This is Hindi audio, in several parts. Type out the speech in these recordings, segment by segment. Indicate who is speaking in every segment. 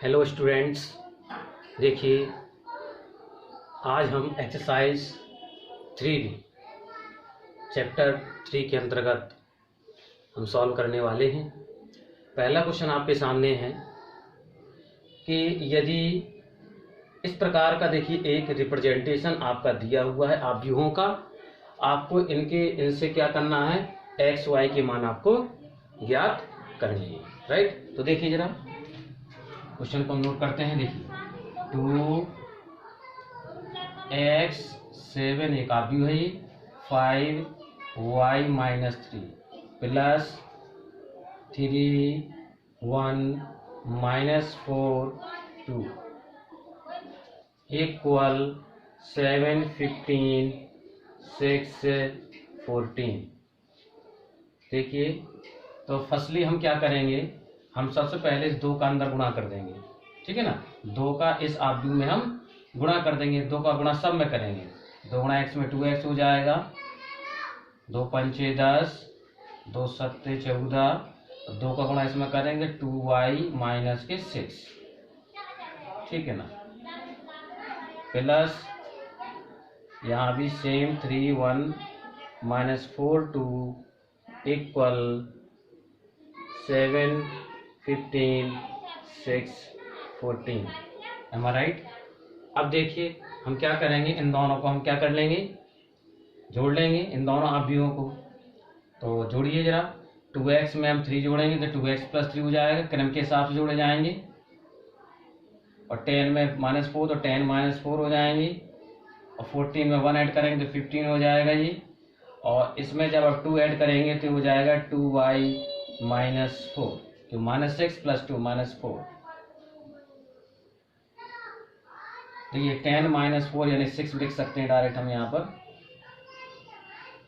Speaker 1: हेलो स्टूडेंट्स, देखिए आज हम एक्सरसाइज 3B चैप्टर 3 के अंतर्गत हम सॉल्व करने वाले हैं। पहला क्वेश्चन आपके सामने है कि यदि इस प्रकार का देखिए एक रिप्रेजेंटेशन आपका दिया हुआ है आव्यूहों का, आपको इनसे क्या करना है, एक्स वाई के मान आपको ज्ञात करने हैं। राइट, तो देखिए जरा क्वेश्चन को हम नोट करते हैं। देखिए 2x 7 एक आव्यूह है, 5y - 3 प्लस 3 1 - 4 2 इक्वल 7 15 6 14। देखिए तो फर्स्टली हम क्या करेंगे, हम सबसे पहले इस 2 का अंदर गुणा कर देंगे। ठीक है ना, 2 का इस आव्यूह में हम गुणा कर देंगे। 2 का गुणा सब में करेंगे, 2 गुणा x में 2x हो जाएगा, 2 पंचे 10, 2 सत्ते 14, 2 का गुणा इसमें करेंगे 2y - 6। ठीक है ना, प्लस यहाँ भी सेम 3 1 - 4 2 इक्वल 7 15 6 14। एम आई राइट। अब देखिए हम क्या करेंगे, इन दोनों को हम क्या कर लेंगे, जोड़ लेंगे इन दोनों आव्यूहों को। तो जोड़िए जरा, 2x में हम 3 जोड़ेंगे तो 2x + 3 हो जाएगा, क्रम के हिसाब से जोड़े जाएंगे। और 10 में -4 तो 10 - 4 हो जाएंगे, और 14 में 1 ऐड करेंगे तो 15 हो जाएगा ये। और इसमें जब आप 2 ऐड करेंगे तो हो जाएगा 2y - 4, तो -6 + 2 -4। देखिए 10 - 4 यानी 6 लिख सकते हैं डायरेक्ट हम यहाँ पर।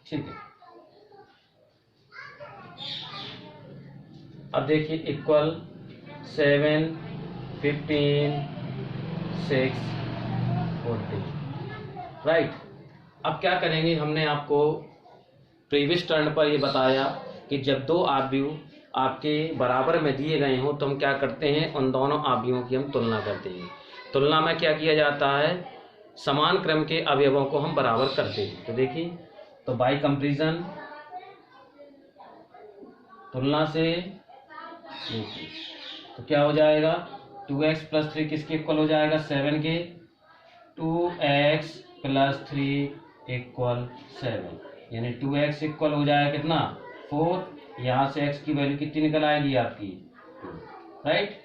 Speaker 1: ठीक है, अब देखिए इक्वल 7 15 6 14। राइट, अब क्या करेंगे, हमने आपको प्रीवियस टर्न पर ये बताया कि जब 2 आव्यूह आपके बराबर में दिए गए हों तो हम क्या करते हैं, उन दोनों आव्यूहों की हम तुलना करते हैं। तुलना में क्या किया जाता है, समान क्रम के अवयवों को हम बराबर करते हैं। तो देखिए, तो बाय कंपैरिजन तुलना से देखिए तो क्या हो जाएगा, 2x + 3 किसके इक्वल हो जाएगा, 7 के। 2x + 3 इक्वल 7, यानी 2x इक्वल हो जाएगा कितना, 4। यहाँ से x की वैल्यू कितनी निकल आएगी आपकी, 2। राइट,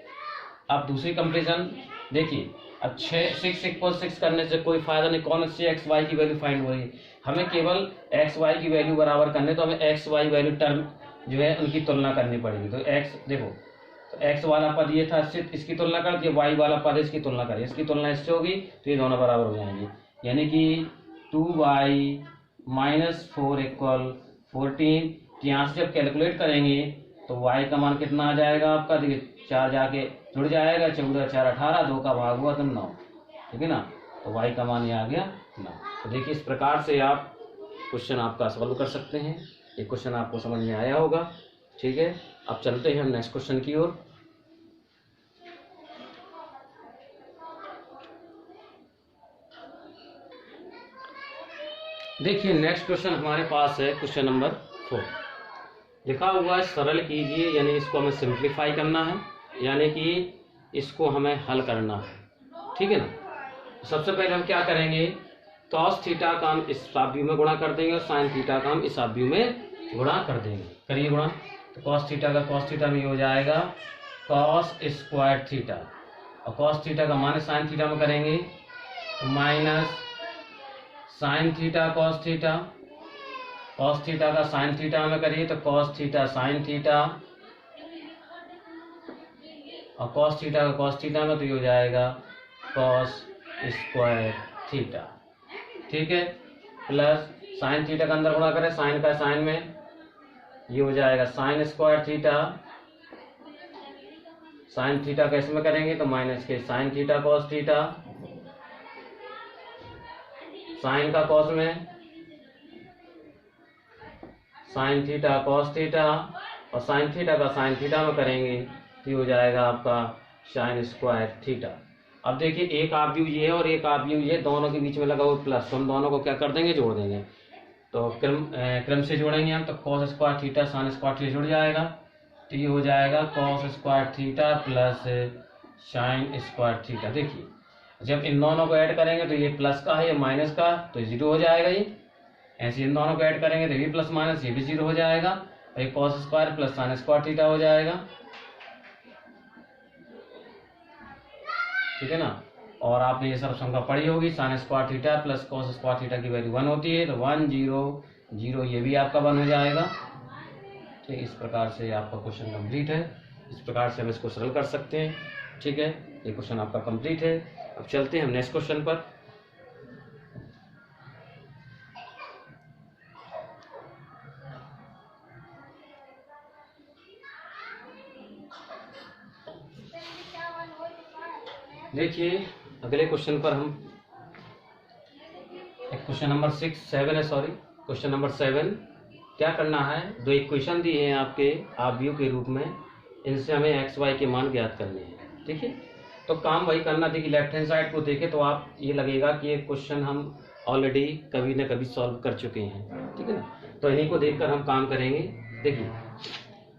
Speaker 1: अब दूसरी कंपैरिजन देखिए, अब 6 इक्वल 6 करने से कोई फायदा नहीं, कौन सी एक्स वाई की वैल्यू फाइंड हो रही है, हमें केवल एक्स वाई की वैल्यू बराबर करने, तो हमें एक्स वाई वैल्यू टर्म जो है उनकी तुलना करनी पड़ेगी। तो एक्स देखो, तो एक्स वाला पद ये था, इसकी तुलना कर दिए, वाई वाला पद इसकी तुलना करिए, इसकी तुलना इससे होगी तो ये दोनों बराबर हो जाएंगे, यानी कि 2y - 4 इक्वल 14। यहाँ से जब कैलकुलेट करेंगे तो y का मान कितना आ जाएगा आपका, देखिए 4 जाके जुड़ जाएगा, 14 4 18, 2 का भाग हुआ तो 9। ठीक है ना, तो y का मान ये आ गया 9। तो देखिए इस प्रकार से आप क्वेश्चन आपका सॉल्व कर सकते हैं। ये क्वेश्चन आपको समझ में आया होगा। ठीक है, अब चलते हैं हम नेक्स्ट क्वेश्चन की ओर। देखिए नेक्स्ट क्वेश्चन हमारे पास है क्वेश्चन नंबर 4। लिखा हुआ है सरल कीजिए, यानी इसको हमें सिंप्लीफाई करना है, यानी कि इसको हमें हल करना है। ठीक है ना, सबसे पहले हम क्या करेंगे, cos थीटा का हम इस आव्यूह में गुणा कर देंगे और sin थीटा का हम इस आव्यूह में गुणा कर देंगे। करिए गुणा, तो cos थीटा का cos थीटा में हो जाएगा cos² थीटा, और cos थीटा का माइनस sin थीटा में करेंगे तो minus sin theta cos theta, cos theta का sin थीटा में करिए तो cos थीटा sin थीटा, और cos थीटा का cos थीटा में तो ये हो जाएगा cos² थीटा। ठीक है, प्लस sin थीटा का अंदर गुणा करें, sin का sin में ये हो जाएगा sin² थीटा, sin थीटा का इसमें करेंगे तो माइनस के sin theta cos theta, sin का cos में sin थीटा cos थीटा, और sin थीटा का sin थीटा में करेंगे तो हो जाएगा आपका साइन स्क्वायर थीटा। अब देखिए एक हाफ व्यू ये है और एक हाफ व्यू ये, दोनों के बीच में लगा हुआ प्लस, तो हम दोनों को क्या कर देंगे, जोड़ देंगे। तो क्रम से जोड़ेंगे हम, तो cos square theta sine square theta जुड़ जाएगा, तो ये हो जाएगा cos square theta plus sine square theta. देखिए जब इन दोनों को ऐड करेंगे तो ये प्लस का है, ये माइनस का, तो जीरो हो जाएगा। ये ऐसे इन दोनों को ऐड करेंगे तो ये प्लस माइनस ये भी जीरो हो जाएगा, और ये cos square plus sine square theta हो जाएगा, ठीक है ना। और आपने ये सब संख्या पढ़ी होगी, sine square theta plus cos square theta की वैल्यू 1 होती है, तो 1 0 0 ये भी आपका 1 हो जाएगा। ठीक, इस प्रकार से आपका क्वेश्चन कंप्लीट है। इस प्रकार से हम इसको सरल कर सकते हैं। ठीक है, ये क्वेश्चन आपका कंप्लीट है। अब चलते हैं हम नेक्स्ट क्वेश्चन पर। देखिए अगले क्वेश्चन पर हम क्वेश्चन नंबर 7 है, सॉरी क्वेश्चन नंबर 7। क्या करना है, दो इक्वेशन दिए हैं आपके आव्यूह के रूप में, इनसे हमें एक्स वाई के मान ज्ञात करने हैं। ठीक है, तो काम वही करना। देखिए लेफ्ट हैंड साइड को देखें तो आप ये लगेगा कि ये क्वेश्चन हम ऑलरेडी कभी ना कभी सॉल्व कर चुके हैं। ठीक है ना, तो इन्हीं को देखकर हम काम करेंगे। देखिए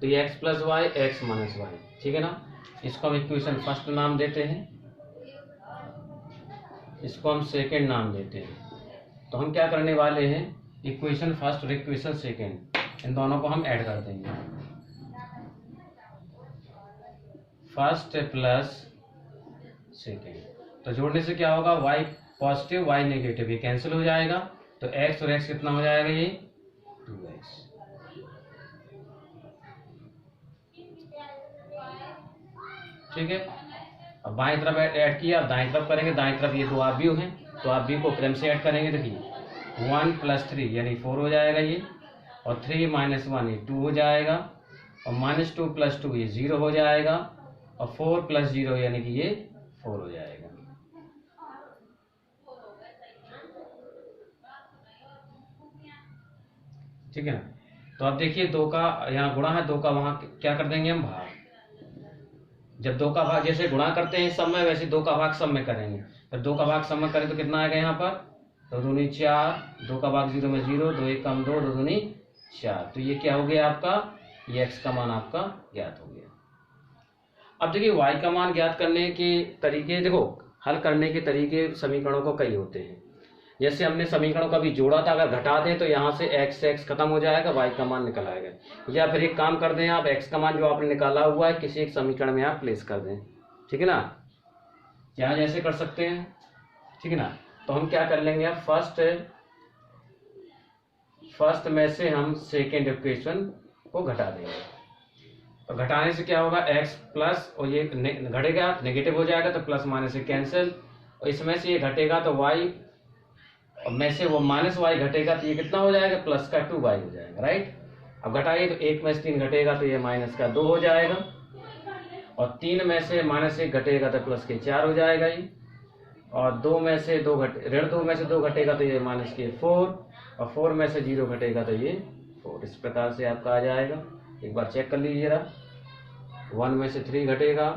Speaker 1: तो ये X plus Y X minus Y, ठीक है ना, इसको हम इक्वेशन फर्स्ट नाम देते हैं, इसको हम सेकेंड नाम देते हैं। तो हम क्या करने वाले हैं, इक्वेशन फर्स्ट और इक्वेशन सेकेंड इन दोनों को हम ऐड कर देंगे। फर्स्ट प्लस सेकेंड, तो जोड़ने से क्या होगा, y पॉजिटिव y नेगेटिव, ये कैंसिल हो जाएगा, तो x और x कितना हो जाएगा, ये 2x। ठीक है, अब बाएं तरफ ऐड किया, अब दाएं तरफ करेंगे। दाएं तरफ ये दो आव्यूह हैं, तो आव्यूह को क्रम से ऐड करेंगे। देखिए 1 + 3 यानी 4 हो जाएगा ये, और 3 - 1 ये 2 हो जाएगा, और -2 + 2 ये 0 हो जाएगा, और 4 + 0 यानी कि ये 4 हो जाएगा। ठीक है ना, तो अब देखिए दो का यहाँ गुणा है, दो का वहां क्या कर देंगे हम, भाग। जब दो का भाग जैसे गुणा करते हैं सब में, वैसे दो का भाग सब में करेंगे। जब दो का भाग सब में करें तो कितना आएगा यहाँ पर, 2 दूनी 4, 2 का भाग 0 में 0, 2 1 कम 2, 2 दूनी 4। तो ये क्या हो गया आपका, ये x का मान आपका ज्ञात हो गया। अब देखिए y का मान ज्ञात करने के तरीके, देखो हल करने के तरीके समीकरणों को कई होते हैं। जैसे हमने समीकरणों का भी जोड़ा था, अगर घटा दें तो यहाँ से x खत्म हो जाएगा, y का मान निकल आएगा। या फिर एक काम कर दें, आप x का मान जो आपने निकाला हुआ है किसी एक समीकरण में आप प्लेस कर दें। ठीक है ना, यहाँ जैसे कर सकते हैं। ठीक है ना, तो हम क्या कर लेंगे, अब फर्स्ट में से हम सेकेंड इक्वेशन को घटा देंगे। तो घटाने से क्या होगा, x प्लस, और ये घटेगा नेगेटिव हो जाएगा, तो प्लस माइनस से कैंसिल, और इसमें से ये घटेगा तो y, और में से वो -y घटेगा तो ये कितना हो जाएगा, प्लस का 2y हो जाएगा। राइट, अब घटाइए तो 1 में से 3 घटेगा तो ये माइनस का 2 हो जाएगा, और 3 में से -1 घटेगा तो प्लस के 4 हो जाएगा ये, और 2 में से 2 ऋण 2 में से 2 घटेगा तो ये माइनस के 4, और 4 में से 0 घटेगा तो ये 4। इस प्रकार से आपका आ जाएगा। एक बार चेक कर लीजिए जरा, 1 में से 3 घटेगा,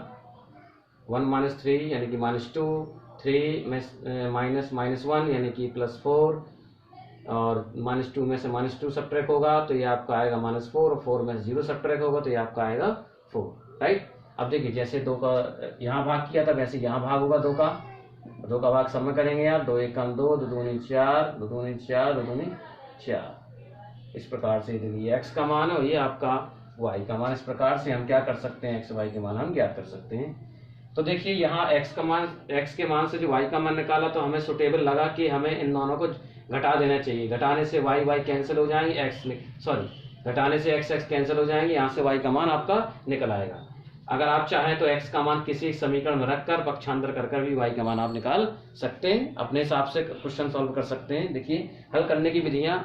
Speaker 1: 1 - 3 यानी कि -2, 3 में -1 यानी कि +4, और -2 में से -2 सब्ट्रैक्ट होगा तो ये आपका आएगा -4, और 4 में से 0 सब्ट्रैक्ट होगा तो ये आपका आएगा 4। राइट, अब देखिए जैसे 2 का यहाँ भाग किया था वैसे यहाँ भाग होगा 2 का भाग सब में करेंगे आप, 2 1 कम 2, 2 दूनी 4, 2 दूनी 4, 2 दूनी 4। इस प्रकार से देखिए x का मान और ये आपका y का मान। इस प्रकार से हम क्या कर सकते हैं, x y के मान हम ज्ञात कर सकते हैं। तो देखिए यहाँ x के मान से जो y का मान निकाला, तो हमें सुटेबल लगा कि हमें इन दोनों को घटा देना चाहिए। घटाने से y कैंसिल हो जाएंगे, घटाने से x कैंसिल हो जाएंगे, यहाँ से y का मान आपका निकल आएगा। अगर आप चाहें तो x का मान किसी समीकरण में रखकर पक्षांतर कर भी y का मान आप निकाल सकते हैं, अपने हिसाब से क्वेश्चन सॉल्व कर सकते हैं। देखिए हल करने की विधियां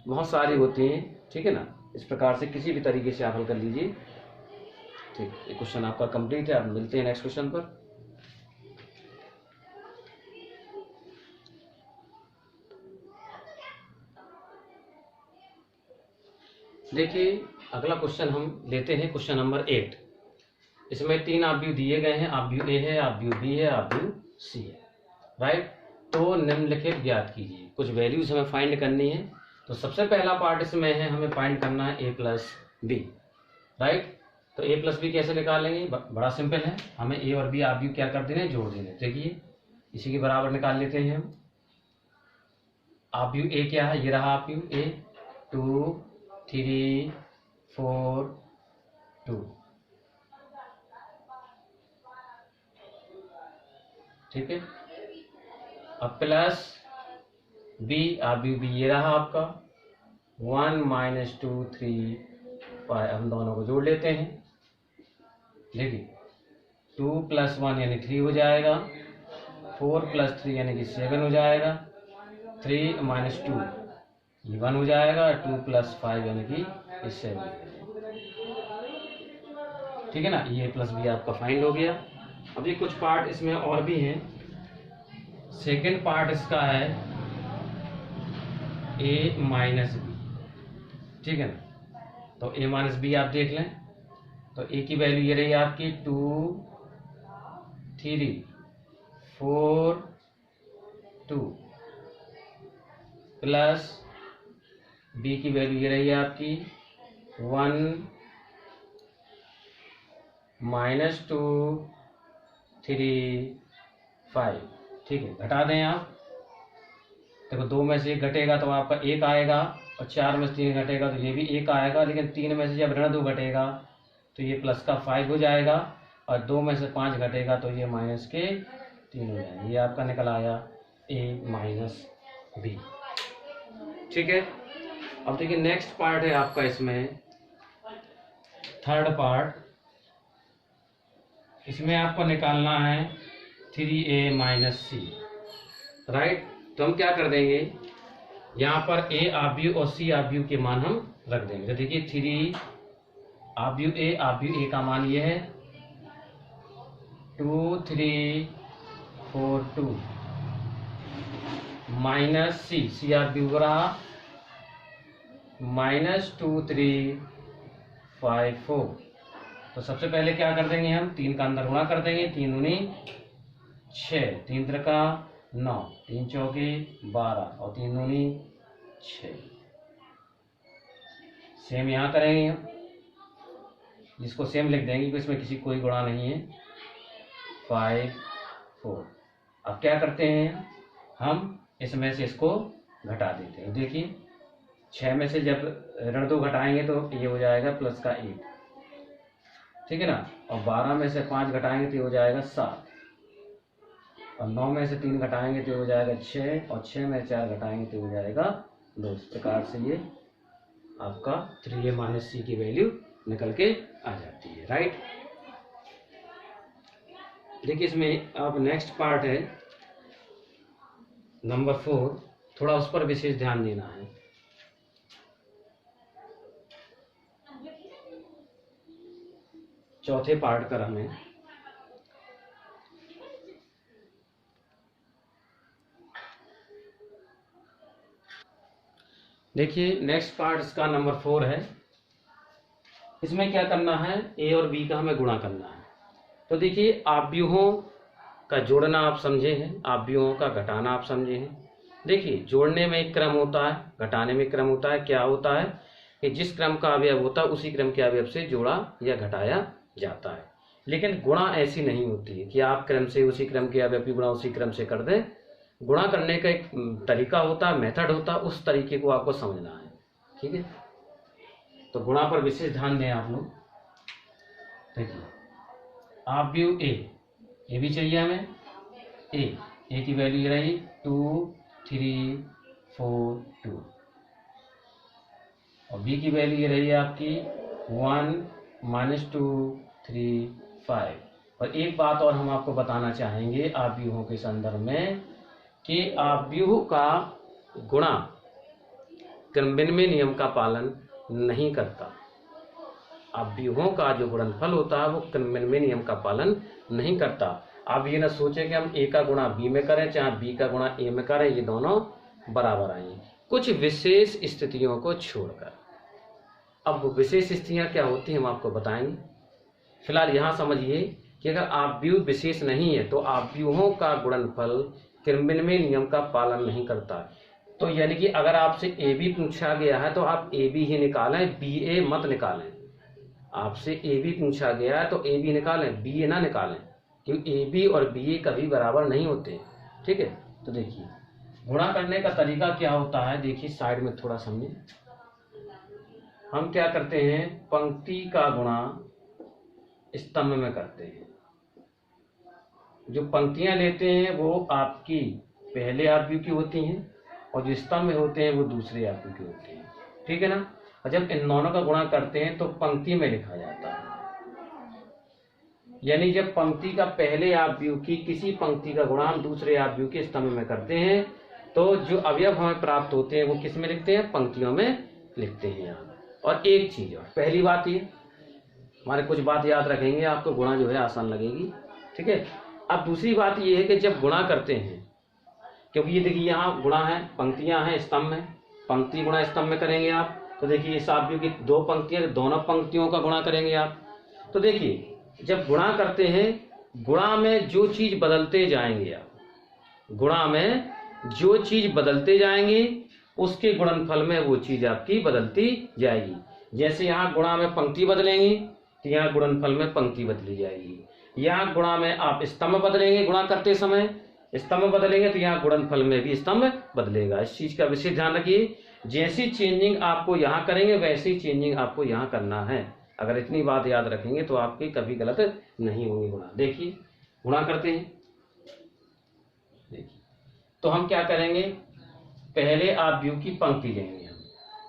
Speaker 1: बहुत सारी होती हैं। ठीक है ना, इस प्रकार से किसी भी तरीके से आप हल कर लीजिए। ठीक, ये क्वेश्चन आपका कंप्लीट है। आप मिलते हैं नेक्स्ट क्वेश्चन पर। देखिए अगला क्वेश्चन हम लेते हैं, क्वेश्चन नंबर 8। इसमें 3 आव्यूह दिए गए हैं, आव्यूह ए है, आव्यूह बी है, आव्यूह सी है, राइट। तो निम्नलिखित ज्ञात कीजिए, कुछ वैल्यूज हमें फाइंड करनी है। तो सबसे पहला पार्ट इसमें है, हमें फाइंड करना है ए प्लस बी, राइट। तो ए प्लस बी कैसे निकालेंगे, बड़ा सिंपल है, हमें ए और बी आव्यूह क्या कर देने, जोड़ देने। देखिए इसी के बराबर निकाल लेते हैं हम। आव्यूह ए क्या है, ये रहा आव्यूह ए, 2 3 4 2, ठीक है। अब प्लस बी, आव्यूह बी ये रहा आपका 1 - 2 3 5, हम दोनों को जोड़ लेते हैं। देखिए 2 + 1 यानी 3 हो जाएगा, 4 + 3 यानी कि 7 हो जाएगा, 3 - 2 ये 1 हो जाएगा, 2 + 5 यानी कि 7, ठीक है ना। ये प्लस बी आपका फाइंड हो गया। अभी कुछ पार्ट इसमें और भी हैं। सेकेंड पार्ट इसका है ए माइनस बी, ठीक है ना। तो ए माइनस बी आप देख लें, तो ए की वैल्यू ये रही आपकी 2 3 4 2, प्लस बी की वैल्यू ये रही आपकी 1 - 2 3 5, ठीक है। घटा दें आप, देखो 2 में से 1 घटेगा तो आपका 1 आएगा, और 4 में से 3 घटेगा तो ये भी 1 आएगा, लेकिन 3 में से जब ऋण 2 घटेगा तो ये प्लस का 5 हो जाएगा, और 2 में से 5 घटेगा तो ये माइनस के 3 हो जाएगा। ये आपका निकल आया ए माइनस बी, ठीक है। अब देखिए नेक्स्ट पार्ट है आपका इसमें, थर्ड पार्ट, इसमें आपको निकालना है 3a - c, राइट। तो हम क्या कर देंगे, यहाँ पर ए आव्यूह और सी आव्यूह के मान हम रख देंगे। तो देखिए 3 आव्यूह ए का मान ये है 2 3 4 2, माइनस सी आव्यूह रहा -2 3 5 4। तो सबसे पहले क्या कर देंगे हम, 3 का अंदर गुणा कर देंगे, 3 दूनी 6, 3 त्रिका 9, 3 चौके 12 और 3 दूनी 6। सेम यहाँ करेंगे हम, जिसको सेम लिख देंगे, इसमें किसी कोई गुणा नहीं है, 5 4। अब क्या करते हैं हम, इसमें से इसको घटा देते हैं। देखिए 6 में से जब ऋण 2 घटाएंगे तो ये हो जाएगा प्लस का 1, ठीक है ना। और 12 में से 5 घटाएंगे तो ये हो जाएगा 7, और 9 में से 3 घटाएंगे तो हो जाएगा 6, और 6 में 4 घटाएंगे तो हो जाएगा 2। इस प्रकार से ये आपका 3a - c की वैल्यू निकल के आ जाती है, राइट। देखिए इसमें अब नेक्स्ट पार्ट है नंबर 4, थोड़ा उस पर विशेष ध्यान देना है। चौथे पार्ट पर हमें देखिए नेक्स्ट पार्ट इसका नंबर 4 है। इसमें क्या करना है, ए और बी का हमें गुणा करना है। तो देखिए आव्यूहों का जोड़ना आप समझे हैं, आव्यूहों का घटाना आप समझे हैं। देखिए जोड़ने में एक क्रम होता है, घटाने में क्रम होता है। क्या होता है कि जिस क्रम का अवयव होता है उसी क्रम के अवयव से जोड़ा या घटाया जाता है। लेकिन गुणा ऐसी नहीं होती है कि आप क्रम से उसी क्रम के अवयव की गुणा उसी क्रम से कर दें। गुणा करने का एक तरीका होता है, मेथड होता है, उस तरीके को आपको समझना है, ठीक है। तो गुणा पर विशेष ध्यान दें आप लोग। देखिए आव्यूह ए भी चाहिए हमें, ए की वैल्यू ये रही 2 3 4 2, और बी की वैल्यू ये रही आपकी 1 - 2 3 5। और एक बात और हम आपको बताना चाहेंगे आव्यूहों के संदर्भ में कि आव्यूह का गुणा क्रमविनिमय नियम का पालन नहीं करता। आव्यूहों का जो गुणनफल होता है वो क्रमविनिमय नियम का पालन नहीं करता। आप ये ना सोचें कि हम ए का गुणा बी में करें चाहे बी का गुणा ए में करें, ये दोनों बराबर आएंगे, कुछ विशेष स्थितियों को छोड़कर। अब वो विशेष स्थितियां क्या होती हैं हम आपको बताएंगे। फिलहाल यहाँ समझिए कि अगर आव्यूह विशेष नहीं है तो आव्यूहों का गुणनफल किरमिनवे नियम का पालन नहीं करता है। तो यानी कि अगर आपसे ए बी पूछा गया है तो आप ए बी ही निकालें, बी ए मत निकालें। आपसे ए बी पूछा गया है तो ए बी निकालें, बी ए ना निकालें, क्योंकि ए बी और बी ए कभी बराबर नहीं होते। ठीक है, तो देखिए गुणा करने का तरीका क्या होता है, देखिए साइड में थोड़ा समझिए। हम क्या करते हैं, पंक्ति का गुणा स्तंभ में करते हैं। जो पंक्तियां लेते हैं वो आपकी पहले आव्यूह की होती हैं और जो स्तंभ में होते हैं वो दूसरे आव्यूह की होते हैं। ठीक है ना। और जब इन दोनों का गुणा करते हैं तो पंक्ति में लिखा जाता है। यानी जब पंक्ति का पहले आव्यूह की किसी पंक्ति का गुणा हम दूसरे आव्यूह के स्तंभ में करते हैं तो जो अवयव हमें प्राप्त होते हैं वो किस में लिखते हैं, पंक्तियों में लिखते हैं यहाँ। और एक चीज और, पहली बात ये हमारे कुछ बात याद रखेंगे, आपको गुणा जो है आसान लगेगी। ठीक है। अब दूसरी बात ये है कि जब गुणा करते हैं, क्योंकि ये देखिए यहाँ गुणा है, पंक्तियां हैं स्तंभ में, पंक्ति गुणा स्तंभ में करेंगे आप। तो देखिए इस आव्यूह की दो पंक्तियां, दोनों पंक्तियों का गुणा करेंगे आप। तो देखिए जब गुणा करते हैं, गुणा में जो चीज बदलते जाएंगे आप, गुणा में जो चीज बदलते जाएंगे उसके गुणनफल में वो चीज आपकी बदलती जाएगी। जैसे यहाँ गुणा में पंक्ति बदलेंगे तो यहाँ गुणनफल में पंक्ति बदली जाएगी। यहाँ गुणा में आप स्तंभ बदलेंगे, गुणा करते समय स्तंभ बदलेंगे तो यहाँ गुणनफल में भी स्तंभ बदलेगा। इस चीज का विशेष ध्यान रखिए। जैसी चेंजिंग आपको यहाँ करेंगे वैसी चेंजिंग आपको यहाँ करना है। अगर इतनी बात याद रखेंगे तो आपके कभी गलत नहीं होंगे गुणा। देखिए गुणा करते हैं, देखिए तो हम क्या करेंगे, पहले आव्यूह की पंक्ति लेंगे हम।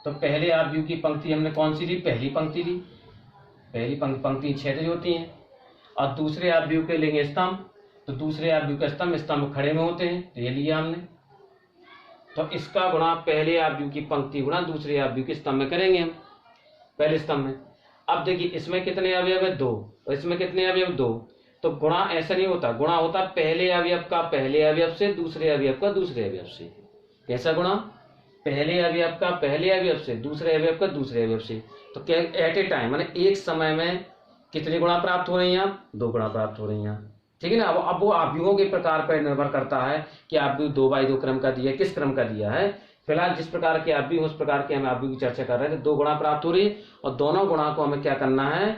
Speaker 1: तो पहले आव्यूह की पंक्ति हमने कौन सी ली, पहली पंक्ति ली। पहली पंक्ति क्षैतिज होती हैं। और दूसरे आव्यूह के लेंगे स्तंभ, तो दूसरे आव्यूह के स्तंभ खड़े में होते हैं, तो ये लिया हमने। तो इसका गुणा पहले आव्यूह की पंक्ति गुणा दूसरे आव्यूह के स्तंभ में करेंगे हम, पहले स्तंभ में। अब देखिए इसमें कितने अवयव है, 2, और इसमें कितने अवयव, 2। तो गुणा ऐसा नहीं होता, गुणा होता पहले अवयव का पहले अवयव से, दूसरे अवयव का दूसरे अवयव से। कैसा गुणा, पहले अवयव का पहले अवयव से, दूसरे अवयव का दूसरे अवयव से। तो क्या एट ए टाइम माने एक समय में कितने गुणा प्राप्त हो रही हैं आप, 2 गुणा प्राप्त हो रही हैं। ठीक है ना। अब वो आव्यूहों के प्रकार पर निर्भर करता है कि आव्यूह 2x2 क्रम का दिया है, किस क्रम का दिया है। फिलहाल जिस प्रकार के आव्यूह उस प्रकार के हम आव्यूह की चर्चा कर रहे हैं। तो 2 गुणा प्राप्त हो रही है और दोनों गुणा को हमें क्या करना है,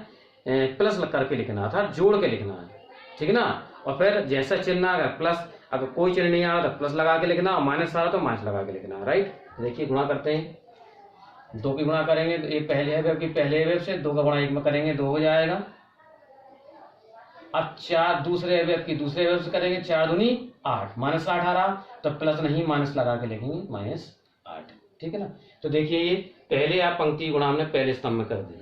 Speaker 1: प्लस करके लिखना था, जोड़ के लिखना है। ठीक है ना। और फिर जैसा चिन्ह आएगा प्लस, अगर कोई चिन्ह नहीं आ रहा तो प्लस लगा के लिखना, और माइनस आ रहा तो माइनस लगा के लिखना। राइट। देखिए गुणा करते हैं, 2 की गुणा करेंगे तो एक पहले अवयव की पहले अवयव से, 2 का गुणा 1 में करेंगे 2 हो जाएगा। अब 4 दूसरे अवयव की दूसरे अवयव से करेंगे, 4 दूनी 8, -8 आ रहा तो प्लस नहीं माइनस लगा के लिखेंगे -8। ठीक है ना। तो देखिए ये पहले आप पंक्ति गुणा हमने पहले स्तंभ में कर दी।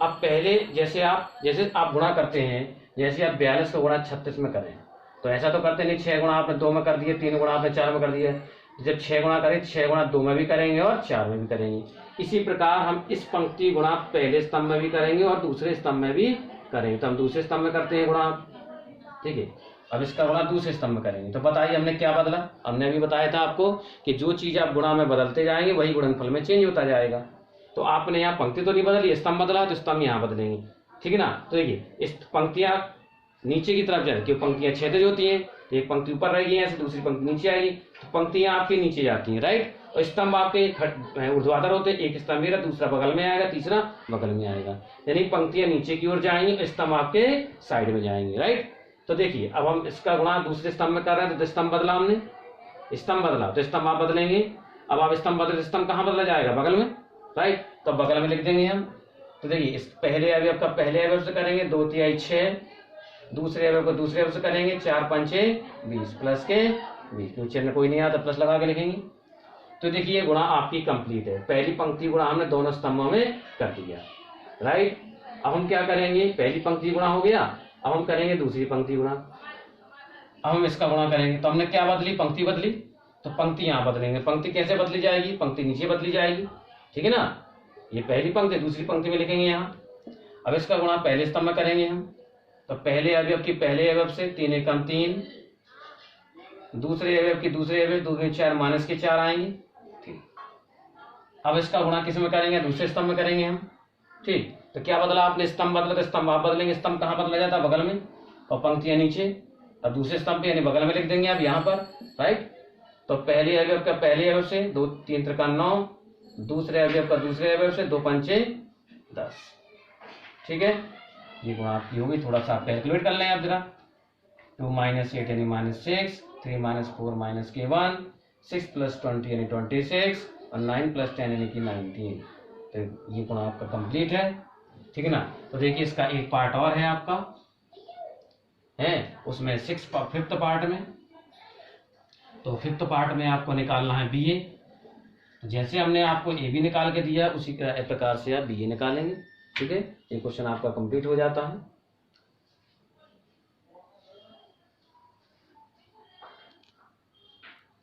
Speaker 1: अब पहले जैसे आप गुणा करते हैं, जैसे आप 42 का गुणा 36 में करें तो ऐसा तो करते नहीं, 6 गुणा आपने 2 में कर दिए, 3 गुणा आपने 4 में कर दिया। जब 6 गुणा करें, 6 गुणा 2 में भी करेंगे और 4 में भी करेंगे। इसी प्रकार हम इस पंक्ति गुणा पहले स्तंभ में भी करेंगे और दूसरे स्तंभ में भी करेंगे। तो हम दूसरे स्तंभ में करते हैं गुणा। ठीक है। अब इसका गुणा दूसरे स्तंभ में करेंगे। तो बताइए हमने क्या बदला, हमने अभी बताया था आपको कि जो चीज आप गुणा में बदलते जाएंगे वही गुणनफल में चेंज होता जाएगा। तो आपने यहाँ पंक्ति तो नहीं बदली, स्तंभ बदला तो स्तंभ यहाँ बदलेंगे। ठीक है ना। तो देखिए इस पंक्तियां नीचे की तरफ जाएगी, पंक्तियां क्षैतिज होती हैं, तो एक पंक्ति ऊपर रहेगी ऐसे, दूसरी पंक्ति नीचे आएगी, तो पंक्तियां आपकी नीचे जाती हैं। राइट। और स्तंभ आपके ऊर्ध्वाधर होते हैं, एक स्तंभ मेरा, दूसरा बगल में आएगा, तीसरा बगल में आएगा। यानी पंक्तियां नीचे की ओर जाएंगी, स्तंभ आपके साइड में जाएंगे। राइट। तो देखिए अब हम इसका गुणा दूसरे स्तंभ में कर रहे हैं, तो स्तंभ बदला हमने, स्तंभ बदला तो स्तंभ आप बदलेंगे। अब आप स्तंभ बदले, स्तंभ कहाँ बदला जाएगा, बगल में। राइट। तो बगल में लिख देंगे हम। तो देखिए इस पहले अवयव का पहले अवयव से करेंगे, 2 तिहाई 6, दूसरे अवयव को दूसरे अवयव से करेंगे, 4 पंचे 20 प्लस के 20, नीचे में कोई नहीं आता प्लस लगा के लिखेंगे। तो देखिए गुणा आपकी कंप्लीट है। पहली पंक्ति गुणा हमने दोनों स्तंभों में कर दिया। राइट। अब हम क्या करेंगे, पहली पंक्ति गुणा हो गया, अब हम करेंगे दूसरी पंक्ति गुणा। अब हम इसका गुणा करेंगे, तो हमने क्या बदली, पंक्ति बदली, तो पंक्ति यहाँ बदलेंगे। पंक्ति कैसे बदली जाएगी, पंक्ति नीचे बदली जाएगी। ठीक है ना। ये पहली पंक्ति दूसरी पंक्ति में लिखेंगे यहाँ। अब इसका गुणा पहले स्तंभ में करेंगे हम, तो पहले अवयव की पहले अवयव से, 3 एकम 3, दूसरे अवयव की दूसरे अवयव, 2 दूनी 4 माइनस के 4 आएंगे। ठीक। अब इसका गुणा किस में करेंगे, दूसरे स्तंभ में करेंगे हम। ठीक। तो क्या बदला आपने, स्तंभ बदला, तो स्तंभ आप बदलेंगे, स्तंभ कहाँ बदला जाता है, बगल में, और पंक्तियां नीचे, और दूसरे स्तंभ पे यानी बगल में लिख देंगे आप यहाँ पर, राइट। तो पहले अवयव का पहले अवयव से, 2 3 त्रिका 9, दूसरे अवयव का दूसरे अवयव से, 2 पंचे 10, ठीक है। ये गुणा आपकी होगी, थोड़ा सा कैलकुलेट कर लें आप जरा। 2 - 8 यानी -6, 3 - 4 -k1, 6 + 20 यानी 26, और 9 + 10 यानी कि 19। तो ये गुणा आपका कंप्लीट है, ठीक है ना। तो देखिए इसका एक पार्ट और है आपका, है उसमें 5th पार्ट में। तो 5th पार्ट में आपको निकालना है BA। तो जैसे हमने आपको AB निकाल के दिया, उसी प्रकार से आप BA निकालेंगे, ठीक है। ये क्वेश्चन आपका कंप्लीट हो जाता है।